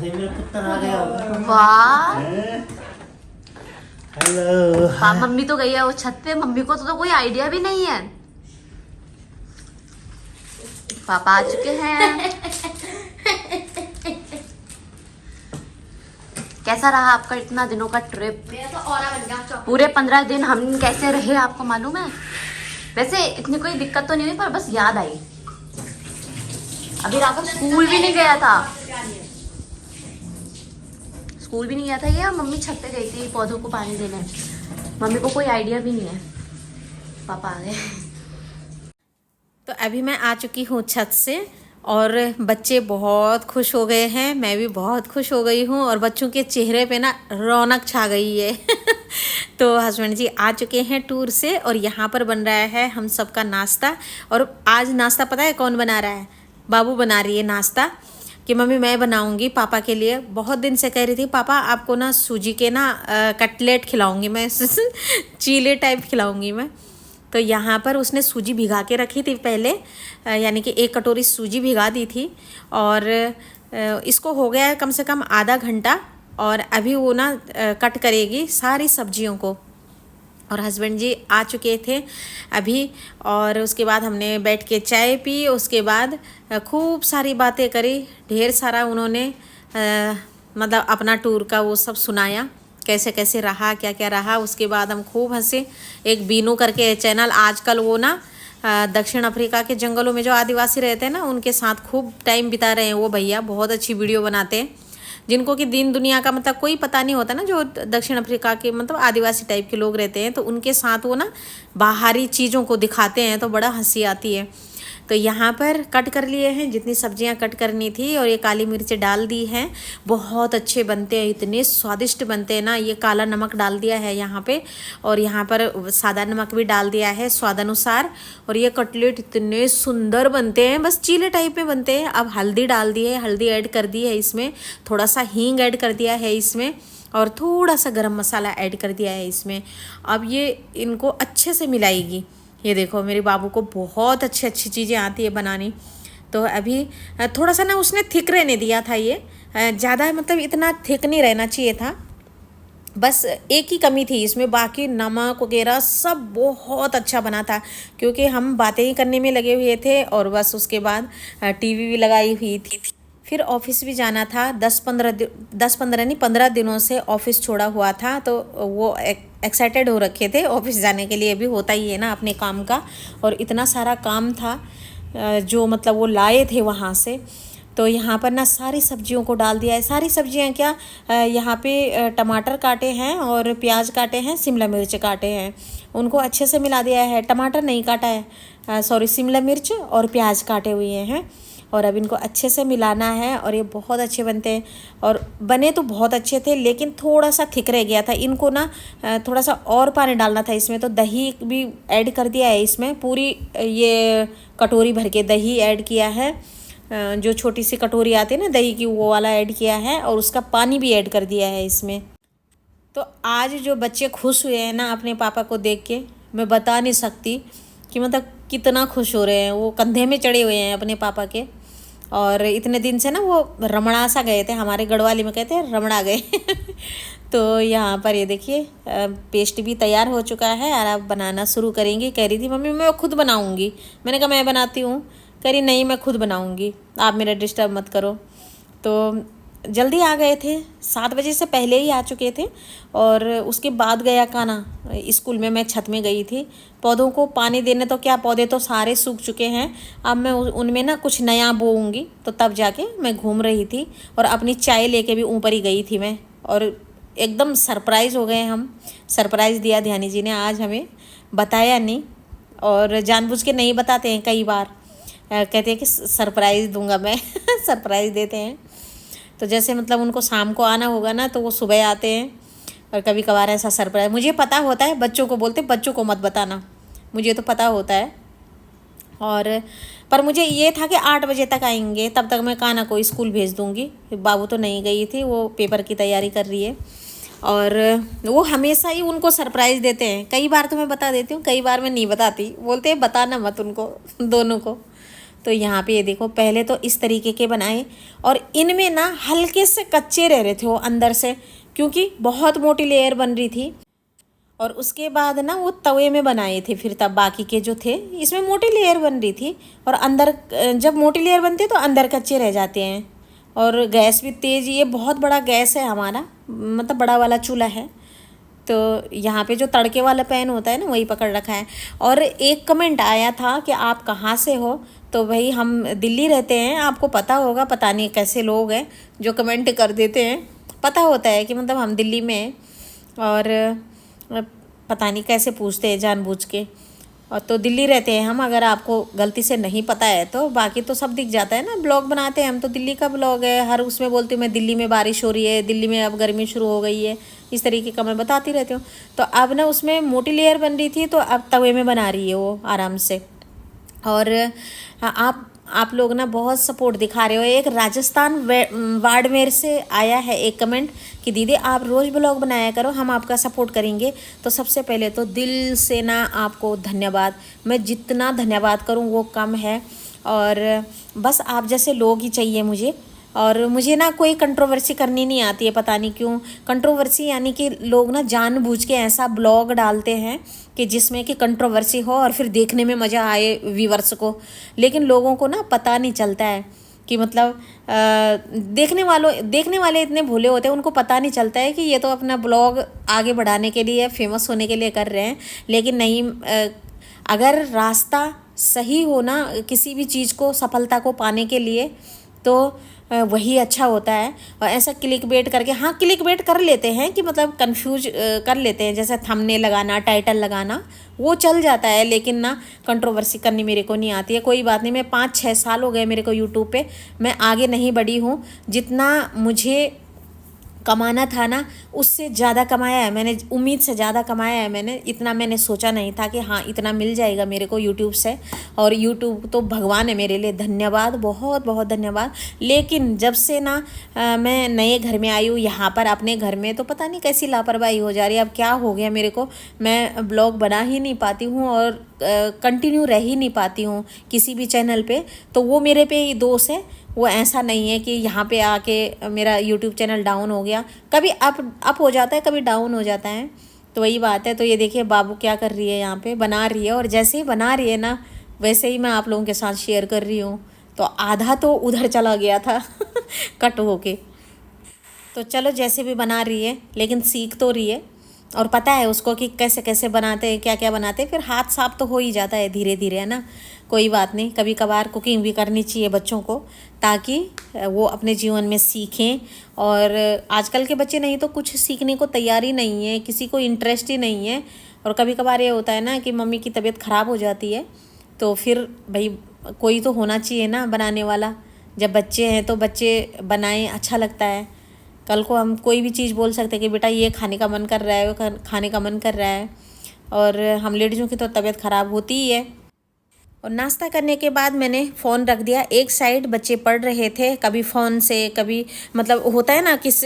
मेरा पुत्र आ गया होगा। वाह, हेलो। हाँ मम्मी तो गई है वो छत पे, मम्मी को तो कोई आइडिया भी नहीं है। पापा आ चुके हैं। कैसा रहा आपका इतना दिनों का ट्रिप? मेरा तो ऑरा बन गया। पूरे 15 दिन हम कैसे रहे आपको मालूम है? वैसे इतनी कोई दिक्कत तो नहीं हुई, पर बस याद आई। अभी राघव स्कूल भी नहीं गया था, स्कूल भी नहीं गया था ये। मम्मी छत पे गई थी पौधों को पानी देने। मम्मी को कोई आइडिया भी नहीं है। पापा आ गए। तो अभी मैं आ चुकी हूँ छत से और बच्चे बहुत खुश हो गए हैं, मैं भी बहुत खुश हो गई हूँ और बच्चों के चेहरे पे ना रौनक छा गई है। तो हस्बैंड जी आ चुके हैं टूर से और यहाँ पर बन रहा है हम सबका नाश्ता। और आज नाश्ता पता है कौन बना रहा है? बाबू बना रही है नाश्ता कि मम्मी मैं बनाऊंगी पापा के लिए। बहुत दिन से कह रही थी पापा आपको ना सूजी के ना कटलेट खिलाऊंगी मैं, चीले टाइप खिलाऊंगी मैं। तो यहाँ पर उसने सूजी भिगा के रखी थी पहले, यानी कि 1 कटोरी सूजी भिगा दी थी और इसको हो गया है कम से कम आधा घंटा। और अभी वो ना कट करेगी सारी सब्जियों को। और हस्बैंड जी आ चुके थे अभी और उसके बाद हमने बैठ के चाय पी। उसके बाद खूब सारी बातें करी, ढेर सारा उन्होंने मतलब अपना टूर का वो सब सुनाया, कैसे कैसे रहा, क्या क्या रहा। उसके बाद हम खूब हंसे। एक बीनू करके चैनल, आजकल वो ना दक्षिण अफ्रीका के जंगलों में जो आदिवासी रहते हैं ना उनके साथ खूब टाइम बिता रहे हैं वो भैया। बहुत अच्छी वीडियो बनाते हैं, जिनको कि दीन दुनिया का मतलब कोई पता नहीं होता ना, जो दक्षिण अफ्रीका के मतलब आदिवासी टाइप के लोग रहते हैं, तो उनके साथ वो ना बाहरी चीज़ों को दिखाते हैं तो बड़ा हंसी आती है। तो यहाँ पर कट कर लिए हैं जितनी सब्जियाँ कट करनी थी और ये काली मिर्च डाल दी हैं। बहुत अच्छे बनते हैं, इतने स्वादिष्ट बनते हैं ना। ये काला नमक डाल दिया है यहाँ पे और यहाँ पर सादा नमक भी डाल दिया है स्वादानुसार। और ये कटलेट इतने सुंदर बनते हैं, बस चीले टाइप में बनते हैं। अब हल्दी डाल दी है, हल्दी ऐड कर दी है इसमें, थोड़ा सा हींग ऐड कर दिया है इसमें और थोड़ा सा गरम मसाला ऐड कर दिया है इसमें। अब ये इनको अच्छे से मिलाएगी। ये देखो मेरे बाबू को बहुत अच्छी अच्छी चीज़ें आती है बनानी। तो अभी थोड़ा सा ना उसने थिक रहने दिया था, ये ज़्यादा मतलब इतना थिक नहीं रहना चाहिए था। बस एक ही कमी थी इसमें, बाकी नमक वगैरह सब बहुत अच्छा बना था। क्योंकि हम बातें ही करने में लगे हुए थे और बस उसके बाद टीवी भी लगाई हुई थी। फिर ऑफिस भी जाना था। 15 दिनों से ऑफिस छोड़ा हुआ था, तो वो एक्साइटेड हो रखे थे ऑफिस जाने के लिए। भी होता ही है ना अपने काम का, और इतना सारा काम था जो मतलब वो लाए थे वहाँ से। तो यहाँ पर ना सारी सब्जियों को डाल दिया है। सारी सब्जियाँ क्या, यहाँ पे टमाटर काटे हैं और प्याज काटे हैं, शिमला मिर्च काटे हैं, उनको अच्छे से मिला दिया है। टमाटर नहीं काटा है, सॉरी, शिमला मिर्च और प्याज काटे हुए हैं। और अब इनको अच्छे से मिलाना है और ये बहुत अच्छे बनते हैं। और बने तो बहुत अच्छे थे, लेकिन थोड़ा सा थिक रह गया था। इनको ना थोड़ा सा और पानी डालना था इसमें, तो दही भी ऐड कर दिया है इसमें। पूरी ये कटोरी भर के दही ऐड किया है, जो छोटी सी कटोरी आती है ना दही की, वो वाला ऐड किया है और उसका पानी भी ऐड कर दिया है इसमें। तो आज जो बच्चे खुश हुए हैं ना अपने पापा को देख के, मैं बता नहीं सकती कि मतलब कितना खुश हो रहे हैं। वो कंधे में चढ़े हुए हैं अपने पापा के। और इतने दिन से ना वो रमणा सा गए थे, हमारे गढ़वाली में कहते हैं रमणा गए। तो यहाँ पर ये देखिए पेस्ट भी तैयार हो चुका है और अब बनाना शुरू करेंगी। कह रही थी मम्मी मैं खुद बनाऊँगी। मैंने कहा मैं बनाती हूँ। कह रही नहीं मैं खुद बनाऊँगी, आप मेरा डिस्टर्ब मत करो। तो जल्दी आ गए थे, 7 बजे से पहले ही आ चुके थे। और उसके बाद गया काना स्कूल में, मैं छत में गई थी पौधों को पानी देने। तो क्या पौधे तो सारे सूख चुके हैं, अब मैं उनमें ना कुछ नया बोऊंगी। तो तब जाके मैं घूम रही थी और अपनी चाय लेके भी ऊपर ही गई थी मैं। और एकदम सरप्राइज़ हो गए हम। सरप्राइज़ दिया ध्यानी जी ने आज, हमें बताया नहीं और जानबूझ के नहीं बताते हैं कई बार, कहते हैं कि सरप्राइज़ दूंगा मैं। सरप्राइज़ देते हैं। तो जैसे मतलब उनको शाम को आना होगा ना, तो वो सुबह आते हैं। और कभी कभार ऐसा सरप्राइज, मुझे पता होता है, बच्चों को बोलते बच्चों को मत बताना, मुझे तो पता होता है। और पर मुझे ये था कि 8 बजे तक आएंगे, तब तक मैं काना को स्कूल भेज दूँगी। बाबू तो नहीं गई थी, वो पेपर की तैयारी कर रही है। और वो हमेशा ही उनको सरप्राइज़ देते हैं। कई बार तो मैं बता देती हूँ, कई बार मैं नहीं बताती, बोलते हैं बताना मत उनको, दोनों को। तो यहाँ पे ये देखो, पहले तो इस तरीके के बनाए और इनमें ना हल्के से कच्चे रह रहे थे वो अंदर से, क्योंकि बहुत मोटी लेयर बन रही थी। और उसके बाद ना वो तवे में बनाए थे फिर, तब बाकी के जो थे इसमें मोटी लेयर बन रही थी और अंदर जब मोटी लेयर बनती है तो अंदर कच्चे रह जाते हैं। और गैस भी तेज़, ये बहुत बड़ा गैस है हमारा, मतलब बड़ा वाला चूल्हा है। तो यहाँ पे जो तड़के वाला पैन होता है ना वही पकड़ रखा है। और एक कमेंट आया था कि आप कहाँ से हो, तो भाई हम दिल्ली रहते हैं। आपको पता होगा, पता नहीं कैसे लोग हैं जो कमेंट कर देते हैं, पता होता है कि मतलब हम दिल्ली में हैं और पता नहीं कैसे पूछते हैं जानबूझ के। और तो दिल्ली रहते हैं हम, अगर आपको गलती से नहीं पता है तो। बाकी तो सब दिख जाता है ना, ब्लॉग बनाते हैं हम तो, दिल्ली का ब्लॉग है, हर उसमें बोलती हूँ मैं दिल्ली में बारिश हो रही है, दिल्ली में अब गर्मी शुरू हो गई है, इस तरीके का मैं बताती रहती हूँ। तो अब ना उसमें मोटी लेयर बन रही थी तो अब तवे में बना रही है वो आराम से। और आप लोग ना बहुत सपोर्ट दिखा रहे हो। एक राजस्थान बाड़मेर से आया है एक कमेंट कि दीदी आप रोज़ ब्लॉग बनाया करो, हम आपका सपोर्ट करेंगे। तो सबसे पहले तो दिल से ना आपको धन्यवाद, मैं जितना धन्यवाद करूं वो कम है। और बस आप जैसे लोग ही चाहिए मुझे। और मुझे ना कोई कंट्रोवर्सी करनी नहीं आती है, पता नहीं क्यों। कंट्रोवर्सी यानी कि लोग ना जानबूझ के ऐसा ब्लॉग डालते हैं कि जिसमें कि कंट्रोवर्सी हो और फिर देखने में मज़ा आए व्यूवर्स को। लेकिन लोगों को ना पता नहीं चलता है कि मतलब देखने वाले इतने भोले होते हैं, उनको पता नहीं चलता है कि ये तो अपना ब्लॉग आगे बढ़ाने के लिए, फेमस होने के लिए कर रहे हैं। लेकिन नहीं, अगर रास्ता सही हो ना किसी भी चीज़ को, सफलता को पाने के लिए, तो वही अच्छा होता है। और ऐसा क्लिक बेट करके, हाँ क्लिक बेट कर लेते हैं कि मतलब कंफ्यूज कर लेते हैं, जैसे थंबनेल लगाना, टाइटल लगाना, वो चल जाता है। लेकिन ना कंट्रोवर्सी करनी मेरे को नहीं आती है। कोई बात नहीं, मैं 5-6 साल हो गए मेरे को यूट्यूब पे, मैं आगे नहीं बढ़ी हूँ। जितना मुझे कमाना था ना उससे ज़्यादा कमाया है मैंने, उम्मीद से ज़्यादा कमाया है मैंने। इतना मैंने सोचा नहीं था कि हाँ इतना मिल जाएगा मेरे को यूट्यूब से। और यूट्यूब तो भगवान है मेरे लिए, धन्यवाद, बहुत बहुत धन्यवाद। लेकिन जब से ना मैं नए घर में आई हूँ यहाँ पर अपने घर में, तो पता नहीं कैसी लापरवाही हो जा रही है। अब क्या हो गया मेरे को, मैं ब्लॉग बना ही नहीं पाती हूँ और कंटिन्यू रह ही नहीं पाती हूँ किसी भी चैनल पे। तो वो मेरे पे ही दोष है, वो ऐसा नहीं है कि यहाँ पे आके मेरा यूट्यूब चैनल डाउन हो गया। कभी अप हो जाता है, कभी डाउन हो जाता है, तो वही बात है। तो ये देखिए बाबू क्या कर रही है, यहाँ पे बना रही है। और जैसे ही बना रही है ना वैसे ही मैं आप लोगों के साथ शेयर कर रही हूँ। तो आधा तो उधर चला गया था कट होके। तो चलो जैसे भी बना रही है, लेकिन सीख तो रही है और पता है उसको कि कैसे कैसे बनाते हैं, क्या क्या बनाते हैं। फिर हाथ साफ तो हो ही जाता है धीरे धीरे, है ना। कोई बात नहीं, कभी कभार कुकिंग भी करनी चाहिए बच्चों को, ताकि वो अपने जीवन में सीखें। और आजकल के बच्चे नहीं तो कुछ सीखने को तैयार ही नहीं है, किसी को इंटरेस्ट ही नहीं है। और कभी कभार ये होता है ना कि मम्मी की तबीयत ख़राब हो जाती है, तो फिर भाई कोई तो होना चाहिए ना बनाने वाला। जब बच्चे हैं तो बच्चे बनाएं, अच्छा लगता है। कल को हम कोई भी चीज़ बोल सकते हैं कि बेटा ये खाने का मन कर रहा है, वो खाने का मन कर रहा है। और हम लेडीज़ों की तो तबीयत ख़राब होती ही है। और नाश्ता करने के बाद मैंने फ़ोन रख दिया एक साइड, बच्चे पढ़ रहे थे, कभी फ़ोन से, कभी मतलब होता है ना किस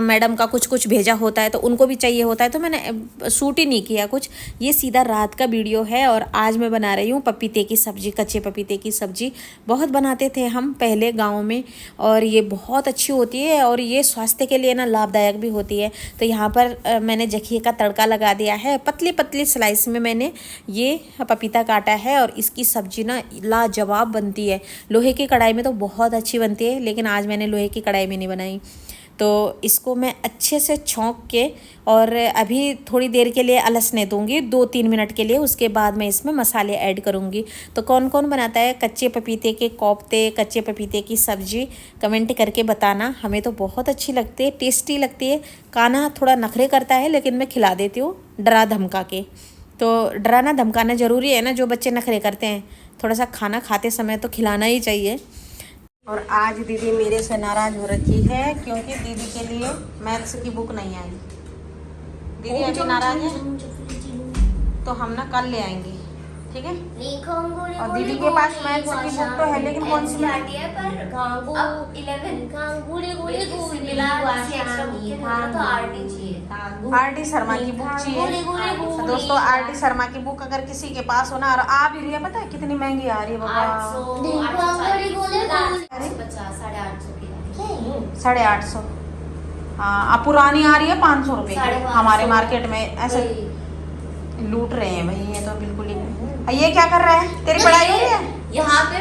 मैडम का कुछ कुछ भेजा होता है तो उनको भी चाहिए होता है, तो मैंने शूट ही नहीं किया कुछ। ये सीधा रात का वीडियो है। और आज मैं बना रही हूँ पपीते की सब्ज़ी, कच्चे पपीते की सब्ज़ी। बहुत बनाते थे हम पहले गाँव में, और ये बहुत अच्छी होती है और ये स्वास्थ्य के लिए ना लाभदायक भी होती है। तो यहाँ पर मैंने जखिए का तड़का लगा दिया है, पतली पतली स्लाइस में मैंने ये पपीता काटा है। और इसकी सब्जी ना लाजवाब बनती है। लोहे की कढ़ाई में तो बहुत अच्छी बनती है, लेकिन आज मैंने लोहे की कढ़ाई में नहीं बनाई। तो इसको मैं अच्छे से छौंक के और अभी थोड़ी देर के लिए अलसने दूंगी, 2-3 मिनट के लिए। उसके बाद मैं इसमें मसाले ऐड करूंगी। तो कौन कौन बनाता है कच्चे पपीते के कोफ्ते, कच्चे पपीते की सब्जी, कमेंट करके बताना। हमें तो बहुत अच्छी लगती है, टेस्टी लगती है। कान्हा थोड़ा नखरे करता है, लेकिन मैं खिला देती हूँ डरा धमका के। तो डराना धमकाना ज़रूरी है ना, जो बच्चे नखरे करते हैं, थोड़ा सा खाना खाते समय तो खिलाना ही चाहिए। और आज दीदी मेरे से नाराज़ हो रखी है क्योंकि दीदी के लिए मैथ्स की बुक नहीं आई। दीदी अभी नाराज़ है, तो हम ना कल ले आएंगे। ठीक है। लिखूंगी और दीदी के पास मैथ्स की बुक तो है, लेकिन कौन सी है पर गांगू अब 11 गांगुली गुली गुली मिला से एक्स्ट्रा बुक के तो आरटी चाहिए, आरटी शर्मा की बुक चाहिए। तो दोस्तों आरटी शर्मा की बुक अगर किसी के पास हो ना, और आ भी रही है, पता है कितनी महंगी आ रही है बाबा, 850। हाँ अब पुरानी आ रही है 500 रुपए की। हमारे मार्केट में ऐसे लूट रहे हैं भाई, ये तो बिल्कुल ही। ये क्या कर रहा है, तेरी पढ़ाई हो रही है यहाँ पे?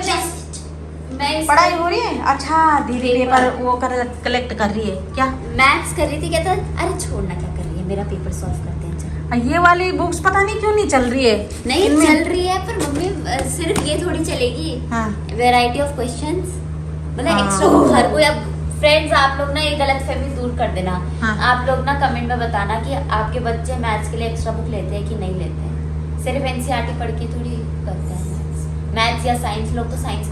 मैं पढ़ाई हो रही है। अच्छा दीदी पेपर वो कलेक्ट कर रही है क्या? मैथ्स कर रही थी, कहता अरे छोड़ना क्या कर रही है, मेरा पेपर सॉल्व करते हैं चल। ये वाली बुक्स पता नहीं क्यों नहीं चल रही है। नहीं चल रही है पर मम्मी सिर्फ ये थोड़ी चलेगी, हाँ। वैरायटी ऑफ क्वेश्चंस, मतलब हाँ। एक्स्ट्रा हर कोई। अब फ्रेंड्स आप लोग ना ये गलतफहमी दूर कर देना। हाँ। आप लोग ना कमेंट में बताना कि आपके बच्चे मैथ्स के लिए एक्स्ट्रा बुक लेते हैं कि नहीं लेते हैं। सिर्फ एनसीईआरटी पढ़ के थोड़ी करते हैं मैथ्स या साइंस। लोग तो साइंस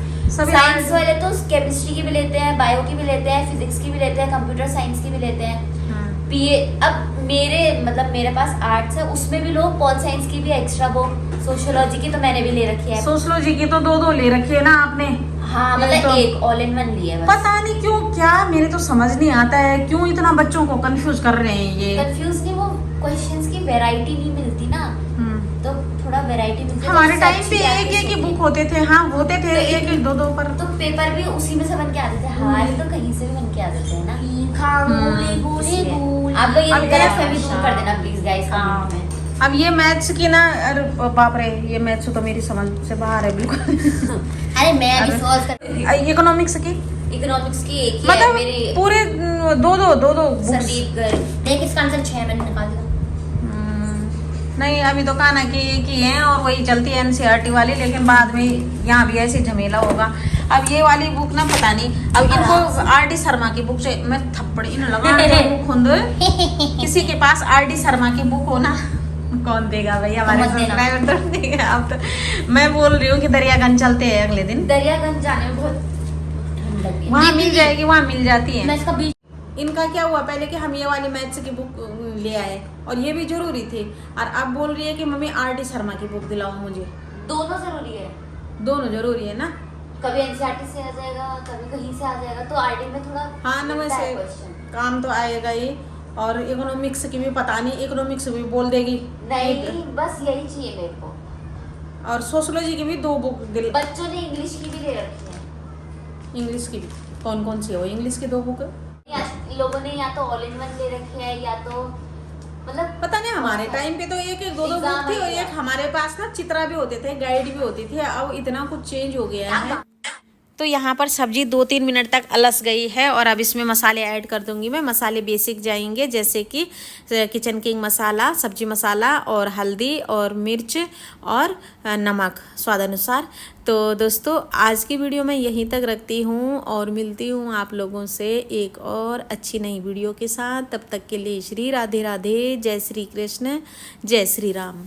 वाले तो केमिस्ट्री की भी लेते हैं, बायो की भी लेते हैं, फिजिक्स की भी लेते हैं, कंप्यूटर साइंस की भी लेते हैं। पीए अब मेरे पास आर्ट्स है, उसमें भी लोग पॉल साइंस की भी एक्स्ट्रा बुक, सोशियोलॉजी की तो मैंने भी ले रखी है। सोशियोलॉजी की तो 2 ले रखी है ना आपने? हाँ मतलब तो एक ऑल इन वन ली है बस। पता नहीं क्यों, क्या मेरे तो समझ नहीं आता है क्यों इतना बच्चों को कंफ्यूज कर रहे हैं ये। कंफ्यूज नहीं, वो क्वेश्चंस की वैरायटी नहीं मिलती ना, तो थोड़ा वैरायटी मिलती है। हमारे टाइम पे एक ही बुक होते थे। हाँ होते थे, तो एक 2 पर। तो पेपर भी उसी में से बन के आते थे। हमारे तो कहीं से भी बन के आते थे ना। आप लोग ये गलतफहमी दूर कर देना प्लीज गाइस कमेंट में। अब ये मैथ्स की ना, अरे बाप रे, ये मैथ्स तो मेरी समझ से बाहर है बिल्कुल। अरे मैं अभी सॉल्व कर। इकोनॉमिक्स की एक ही मतलब है मेरी पूरे 2 संदीप गर्ग। देख इसका आंसर 6 मैंने निकाल दिया। नहीं अभी तो काना की एक ही है और वही चलती है एनसीईआरटी वाली, लेकिन बाद में यहाँ भी ऐसे झमेला होगा। अब ये वाली बुक ना पता नहीं, अब इनको आरडी शर्मा की बुक से मैं थप्पड़ इन लगा बुक किसी के पास आरडी शर्मा की बुक हो ना, कौन देगा भाई, हमारे सब्सक्राइबर तो देगा। अब तो मैं बोल रही हूँ कि दरियागंज चलते हैं अगले दिन। दरियागंज जाने में बहुत ठंड लगती है। वहाँ मिल जाएगी, वहाँ मिल जाती है। मैं इसका बीच इनका क्या हुआ पहले कि हम ये वाली मैथ्स की बुक ले आए और ये भी जरूरी थी, और अब बोल रही है कि मम्मी आरडी शर्मा की बुक दिलाओ मुझे। दोनों जरूरी है, दोनों जरूरी है ना। कभी एनसीईआरटी से आ जाएगा, कभी कहीं से आ जाएगा, तो आरडी में थोड़ा हाँ नमः से काम तो आएगा ही। और इकोनॉमिक्स की भी पता नहीं, इकोनॉमिक्स भी बोल देगी नहीं, बस यही चाहिए मेरे को। और सोशियोलॉजी की भी 2 बुक दिल। बच्चों ने इंग्लिश की भी ले रखी है। इंग्लिश की भी कौन सी है वो? इंग्लिश की 2 बुक लोगों ने या तो ऑल इन वन ले रखी है या तो मतलब पता नहीं। हमारे टाइम पे तो एक 2 बुक थी, और एक हमारे पास ना चित्रा भी होते थे, गाइड भी होती थी। अब इतना कुछ चेंज हो गया है। तो यहाँ पर सब्जी 2-3 मिनट तक अलस गई है, और अब इसमें मसाले ऐड कर दूंगी मैं। मसाले बेसिक जाएंगे, जैसे कि किचन किंग मसाला, सब्जी मसाला, और हल्दी और मिर्च और नमक स्वाद अनुसार। तो दोस्तों आज की वीडियो मैं यहीं तक रखती हूँ, और मिलती हूँ आप लोगों से एक और अच्छी नई वीडियो के साथ। तब तक के लिए श्री राधे राधे, जय श्री कृष्ण, जय श्री राम।